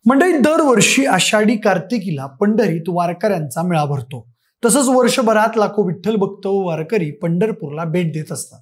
मंडळी, दरवर्षी आषाढी कार्तिकीला पंढरीत वारकऱ्यांचा मेळा भरतो। तसंच वर्षभरात लाखो विठ्ठल भक्त व वारकरी पंढरपूरला भेट देत असतात।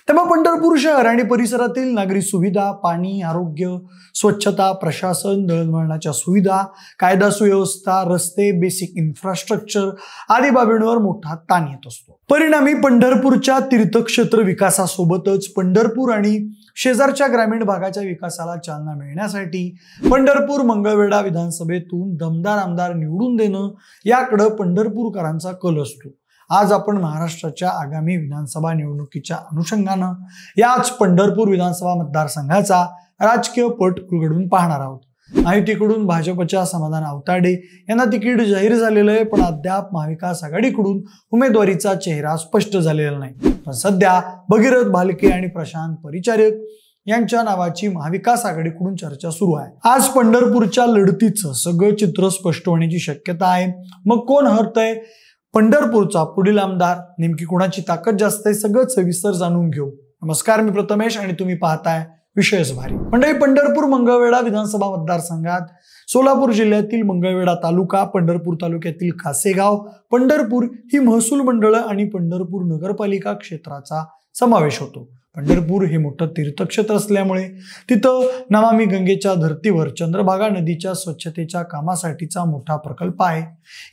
त्यामुळे पंढरपूर शहर आणि परिसरातील नागरी सुविधा, पाणी, आरोग्य, स्वच्छता, प्रशासन, दळणवळणाच्या सुविधा, कायदा सुव्यवस्था, रस्ते, बेसिक इन्फ्रास्ट्रक्चर आदी बाबींवर मोठा ताण येत असतो। परिणामी पंढरपूरच्या तीर्थक्षेत्र विकासासोबतच पंढरपूर आणि शेजारच्या ग्रामीण भागाच्या विकासाला चालना मिळण्यासाठी पंढरपूर मंगळवेढा विधानसभेतून दमदार आमदार निवडून देणं याकडे पंढरपूरकरांचा कल असतो। आज आपण महाराष्ट्राच्या आगामी विधानसभा निवडणुकीच्या अनुषंगानं याच पंढरपूर विधानसभा मतदारसंघाचा राजकीय पट उलगडून पाहणार आहोत। महायुतीकडून भाजपच्या समाधान आवताडे यांना तिकीट जाहीर झालेलं आहे, पण अद्याप महाविकास आघाडीकडून उमेदवारीचा चेहरा स्पष्ट झालेला नाही। पण सध्या भगीरथ भालके आणि प्रशांत परिचारक यांच्या नावाची महाविकास आघाडीकडून चर्चा सुरू आहे। आज पंढरपूरच्या लढतीचं सगळं चित्र स्पष्ट होण्याची शक्यता आहे। मग कोण हरतंय? पंढरपूरचा पुढील आमदार, नेमकी कोणाची ताकद जास्त आहे, सगळं सविस्तर जाणून घेऊ। नमस्कार, मी प्रथमेश आणि तुम्ही पाहताय विशेष भारी। मंडळी, पंढरपूर मंगळवेढा विधानसभा मतदारसंघात सोलापूर जिल्ह्यातील मंगळवेढा तालुका, पंढरपूर तालुक्यातील कासेगाव, पंढरपूर ही महसूल मंडळ आणि पंढरपूर नगरपालिका क्षेत्राचा समावेश होतो। पंढरपूर हे मोठं तीर्थक्षेत्र असल्यामुळे तिथं नमामि गंगेच्या धर्तीवर चंद्रभागा नदीच्या स्वच्छतेच्या कामासाठीचा मोठा प्रकल्प आहे।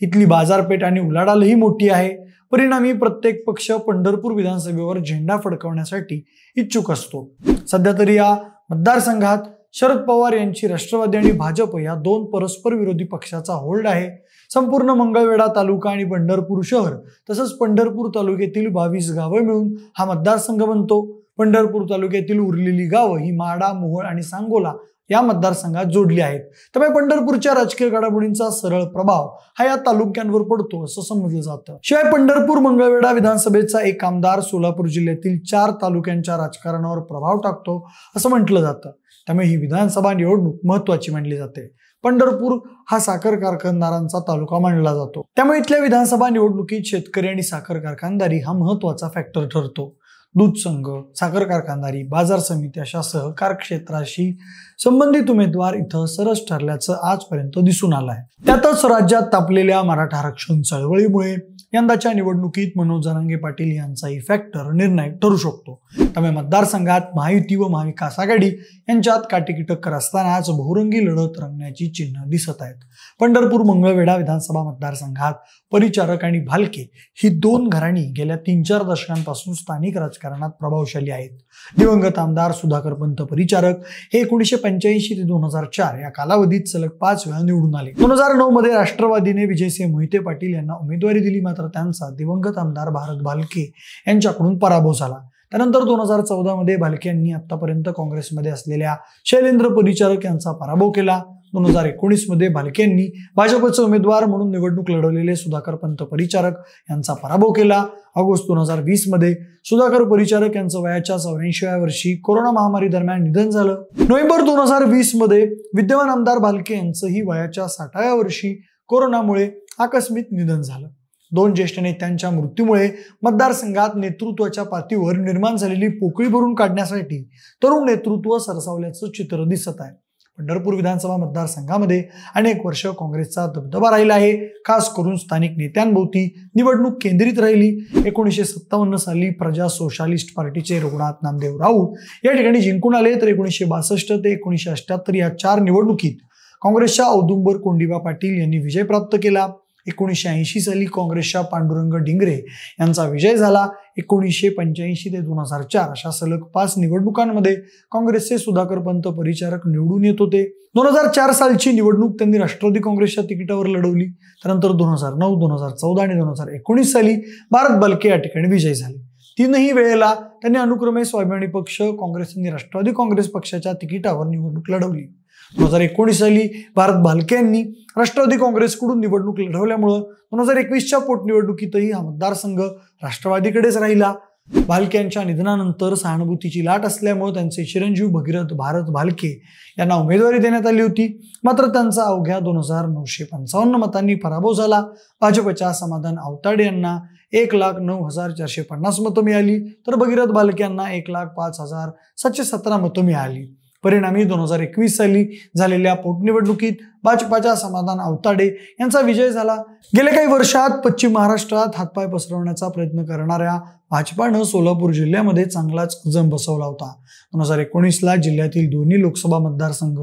इथली बाजारपेठ आणि उलाढालही मोठी आहे। परिणामी प्रत्येक पक्ष पंढरपूर विधानसभेवर झेंडा फडकवण्यासाठी इच्छुक असतो। सध्या तरी या मतदारसंघात शरद पवार यांची राष्ट्रवादी आणि भाजप या दोन परस्पर विरोधी पक्षाचा होल्ड आहे। संपूर्ण मंगळवेढा तालुका आणि पंढरपूर शहर तसंच पंढरपूर तालुक्यातील 22 गावं मिळून हा मतदारसंघ बनतो। पंढरपूर तालुक्यातील उरलेली गावं ही माडा, मोहोळ आणि सांगोला या मतदारसंघात जोडली आहेत। त्यामुळे पंढरपूरच्या राजकीय घडामोडींचा सरळ प्रभाव हा या तालुक्यांवर पडतो असं समजलं जातं। शिवाय पंढरपूर मंगळवेढा विधानसभेचा एक आमदार सोलापूर जिल्ह्यातील 4 तालुक्यांच्या राजकारणावर प्रभाव टाकतो असं म्हटलं जातं। त्यामुळे ही विधानसभा निवडणूक महत्वाची मानली जाते। पंढरपूर हा साखर कारखानदारांचा तालुका मानला जातो। त्यामुळे इथल्या विधानसभा निवडणुकीत शेतकरी आणि साखर कारखानदारी हा महत्वाचा फॅक्टर ठरतो। दूध संघ, साखर कारखानदारी, बाजार समिती अशा सहकार क्षेत्राशी संबंधित उमेदवार इथं सरस ठरल्याचं आजपर्यंत दिसून आलं आहे। त्यातच राज्यात तापलेल्या मराठा आरक्षण चळवळीमुळे यंदाच्या निवडणुकीत मनोज जरांगे पाटील यांचाही फॅक्टर निर्णायक ठरू शकतो। त्यामुळे मतदारसंघात महायुती व महाविकास आघाडी यांच्यात काटेकी टक्कर असतानाच बहुरंगी लढत रंगण्याची चिन्ह दिसत आहेत। पंढरपूर मंगळवेढा विधानसभा मतदारसंघात परिचारक आणि भालके ही दोन घराणी गेल्या 3-4 दशकांपासून स्थानिक राजकारणात प्रभावशाली आहेत। दिवंगत आमदार सुधाकर पंत परिचारक हे 1985 ते 2004 या कालावधीत सलग 5 वेळा निवडून आले। 2009 मध्ये राष्ट्रवादीने विजयसिंह मोहिते पाटील यांना उमेदवारी दिली, मात्र त्यांचा दिवंगत आमदार भारत भालके यांच्याकडून पराभव झाला। त्यानंतर 2014 मध्ये भालके यांनी आतापर्यंत काँग्रेसमध्ये असलेल्या शैलेंद्र परिचारक यांचा पराभव केला। 2019 मध्ये भालके यांनी भाजपचे उमेदवार म्हणून निवडणूक लढवलेले सुधाकर पंत परिचारक यांचा पराभव केला। ऑगस्ट 2020 मध्ये सुधाकर परिचारक यांचं वयाच्या 84व्या वर्षी कोरोना महामारी दरम्यान निधन झालं। नोव्हेंबर 2020 मध्ये विद्यमान आमदार भालके यांचंही वयाच्या 60व्या वर्षी कोरोनामुळे आकस्मिक निधन झालं। 2 ज्येष्ठ नेत्यांच्या मृत्यूमुळे मतदारसंघात नेतृत्वाच्या पातळीवर निर्माण झालेली पोकळी भरून काढण्यासाठी तरुण नेतृत्व सरसावल्याचं चित्र दिसत आहे। पंढरपूर विधानसभा मतदारसंघामध्ये अनेक वर्ष काँग्रेसचा दबदबा राहिला आहे। खास करून स्थानिक नेत्यांभोवती निवडणूक केंद्रित राहिली। 1957 साली प्रजा सोशालिस्ट पार्टीचे रघुनाथ नामदेव राऊत या ठिकाणी जिंकून आले, तर 1962 ते 1978 या 4 निवडणुकीत काँग्रेसच्या औदुंबर कोंडिबा पाटील यांनी विजय प्राप्त केला। 1980 साली काँग्रेसच्या पांडुरंग डिंगरे यांचा विजय झाला। 1985 ते 2004 अशा सलग 5 निवडणुकांमध्ये काँग्रेसचे सुधाकर पंत परिचारक निवडून येत होते। 2004 सालची निवडणूक त्यांनी राष्ट्रवादी काँग्रेसच्या तिकिटावर लढवली। त्यानंतर 2009, 2014 आणि 2019 साली भारत भालके या ठिकाणी विजयी झाले। 3ही वेळेला त्यांनी अनुक्रमे स्वाभिमानी पक्ष, काँग्रेस आणि राष्ट्रवादी काँग्रेस पक्षाच्या तिकिटावर निवडणूक लढवली। 2019 साली भारत भालके यांनी राष्ट्रवादी काँग्रेसकडून निवडणूक लढवल्यामुळे 2021च्या पोटनिवडणुकीतही हा मतदारसंघ राष्ट्रवादीकडेच राहिला। भालके यांच्या निधनानंतर सहानुभूतीची लाट असल्यामुळे त्यांचे चिरंजीव भगीरथ भारत भालके यांना उमेदवारी देण्यात आली होती, मात्र त्यांचा अवघ्या 2955 मतांनी पराभव झाला। भाजपच्या समाधान आवताडे यांना 1,09,450 मतं मिळाली, तर भगीरथ भालके यांना 1,05,717 मतं मिळाली। परिणामी 2021 साली झालेल्या पोटनिवडणुकीत भाजपाच्या समाधान आवताडे यांचा विजय झाला. गेल्या काही वर्षात पश्चिम महाराष्ट्रात हातपाय पसरवण्याचा प्रयत्न करणाऱ्या भाजपानं सोलापूर जिल्ह्यामध्ये चांगलाच जम बसवला होता. 2019ला जिल्ह्यातील दोन्ही लोकसभा मतदारसंघ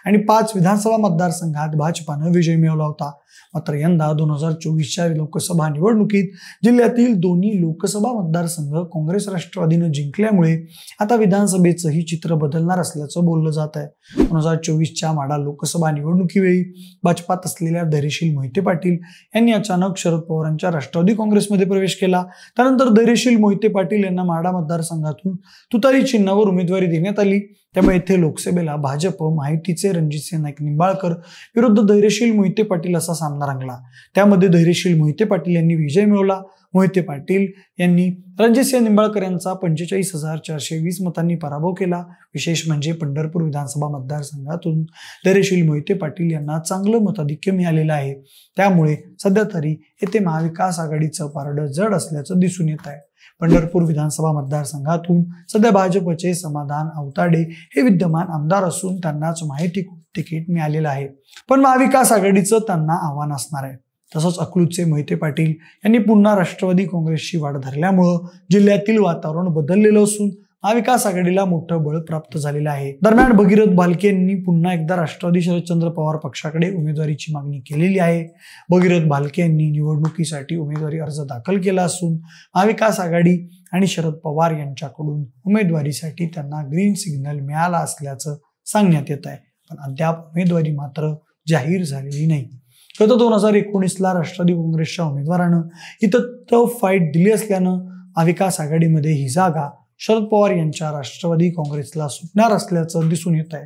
आणि 5 विधानसभा मतदारसंघात भाजपानं विजय मिळवला होता. मात्र यंदा 2024च्या लोकसभा निवडणुकीत जिल्ह्यातील दोन्ही लोकसभा मतदारसंघ काँग्रेस राष्ट्रवादीनं जिंकल्यामुळे आता विधानसभेचंही चित्र बदलणार असल्याचं बोललं जात आहे. 2024च्या माढा लोकसभा निवडणुकीवेळी भाजपात असलेल्या धैर्यशील मोहिते पाटील यांनी अचानक शरद पवारांच्या राष्ट्रवादी काँग्रेसमध्ये प्रवेश केला. त्यानंतर धैर्यशील मोहिते पाटील यांना माढा मतदारसंघातून तुतारी चिन्हावर उमेदवारी देण्यात आली. त्यामुळे येथे लोकसभेला भाजप महायुतीचे रणजितसिंह नाईक निंबाळकर विरुद्ध धैर्यशील मोहिते पाटील असा सामना रंगला. त्यामध्ये धैर्यशील मोहिते पाटील यांनी विजय मिळवला. मोहिते पाटील यांनी रणजितसिंह निंबाळकर यांचा 45,420 मतांनी पराभव केला. विशेष म्हणजे पंढरपूर विधानसभा मतदारसंघातून धैर्यशील मोहिते पाटील यांना चांगलं मताधिक्य मिळालेलं आहे. त्यामुळे सध्या तरी येथे महाविकास आघाडीचं पारडं जड असल्याचं दिसून येत आहे. पंढरपूर विधानसभा मतदारसंघातून सध्या भाजपचे समाधान आवताडे हे विद्यमान आमदार असून त्यांनाच माहिती तिकीट मिळालेलं आहे. पण महाविकास आघाडीचं त्यांना आव्हान असणार आहे. तसंच अकलूजचे मोहिते पाटील यांनी पुन्हा राष्ट्रवादी काँग्रेसची वाढ धरल्यामुळं जिल्ह्यातील वातावरण बदललेलं असून महाविकास आघाडीला मोठं बळ प्राप्त झालेलं आहे. दरम्यान भगीरथ भालके यांनी पुन्हा एकदा राष्ट्रवादी शरदचंद्र पवार पक्षाकडे उमेदवारीची मागणी केलेली आहे. भगीरथ भालके यांनी निवडणुकीसाठी उमेदवारी अर्ज दाखल केला असून महाविकास आघाडी आणि शरद पवार यांच्याकडून उमेदवारीसाठी त्यांना ग्रीन सिग्नल मिळाला असल्याचं सांगण्यात येत आहे. पण अद्याप उमेदवारी मात्र जाहीर झालेली नाही. गत 2019ला राष्ट्रवादी काँग्रेसच्या उमेदवारानं इथं टफ फाईट दिली असल्यानं महाविकास आघाडीमध्ये ही जागा शरद पवार यांच्या राष्ट्रवादी काँग्रेसला सुटणार असल्याचं दिसून येत आहे.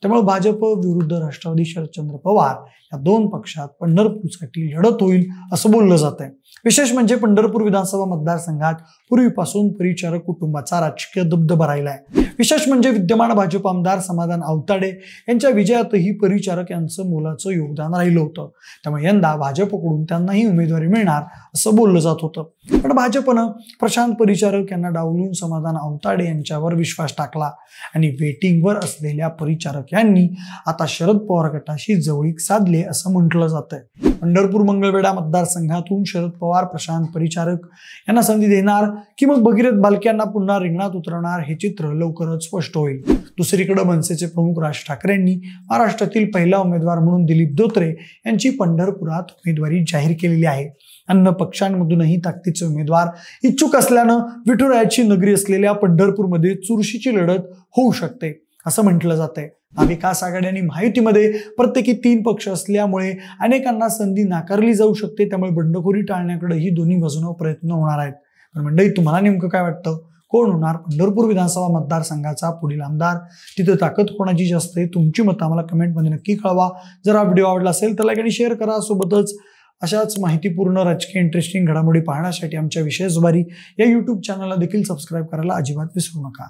त्यामुळे भाजप विरुद्ध राष्ट्रवादी शरदचंद्र पवार या दोन पक्षात पंढरपूरसाठी लढत होईल असं बोललं जात आहे. विशेष म्हणजे पंढरपूर विधानसभा मतदारसंघात पूर्वीपासून परिचारक कुटुंबाचा राजकीय दबदबा राहिला आहे. विशेष म्हणजे विद्यमान भाजप आमदार समाधान आवताडे यांच्या विजयातही परिचारक यांचं मोलाचं योगदान राहिलं होतं. त्यामुळे यंदा भाजपकडून त्यांनाही उमेदवारी मिळणार असं बोललं जात होतं. पण भाजपनं प्रशांत परिचारक यांना डावलून समाधान आवताडे यांच्यावर विश्वास टाकला आणि वेटिंगवर असलेल्या परिचारक यांनी आता शरद पवार गटाशी जवळीक साधले असं म्हटलं जात आहे. पंढरपूर मंगळवेढा मतदारसंघातून शरद पवार प्रशांत परिचारक यांना संधी देणार की मग भगीरथ भालके यांना पुन्हा रिंगणात उतरवणार हे चित्र लवकरच स्पष्ट होईल. दुसरीकडे मनसेचे प्रमुख राज ठाकरे यांनी महाराष्ट्रातील पहिला उमेदवार म्हणून दिलीप धोत्रे यांची पंढरपुरात उमेदवारी जाहीर केलेली आहे. अन्य पक्षांमधूनही ताकदीचे उमेदवार इच्छुक असल्यानं विठुरायाची नगरी असलेल्या पंढरपूरमध्ये चुरशीची लढत होऊ शकते असं म्हटलं जात आहे. महाविकास आघाडी आणि महायुतीमध्ये प्रत्येकी 3 पक्ष असल्यामुळे अनेकांना संधी नाकारली जाऊ शकते. त्यामुळे बंडखोरी टाळण्याकडे ही दोन्ही बाजूने प्रयत्न होणार आहेत. पण मंडळी, तुम्हाला नेमकं काय वाटतं? कोण होणार पंढरपूर विधानसभा मतदारसंघाचा पुढील आमदार? तिथे ताकद कोणाची जास्त आहे? तुमची मतं आम्हाला कमेंटमध्ये नक्की कळवा. जर हा व्हिडिओ आवडला असेल तर लाईक आणि शेअर करा. सोबतच अशाच माहितीपूर्ण राजकीय इंटरेस्टिंग घडामोडी पाहण्यासाठी आमच्या विशेष जुबारी या YouTube चॅनलला देखील सबस्क्राईब करायला अजिबात विसरू नका.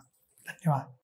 धन्यवाद.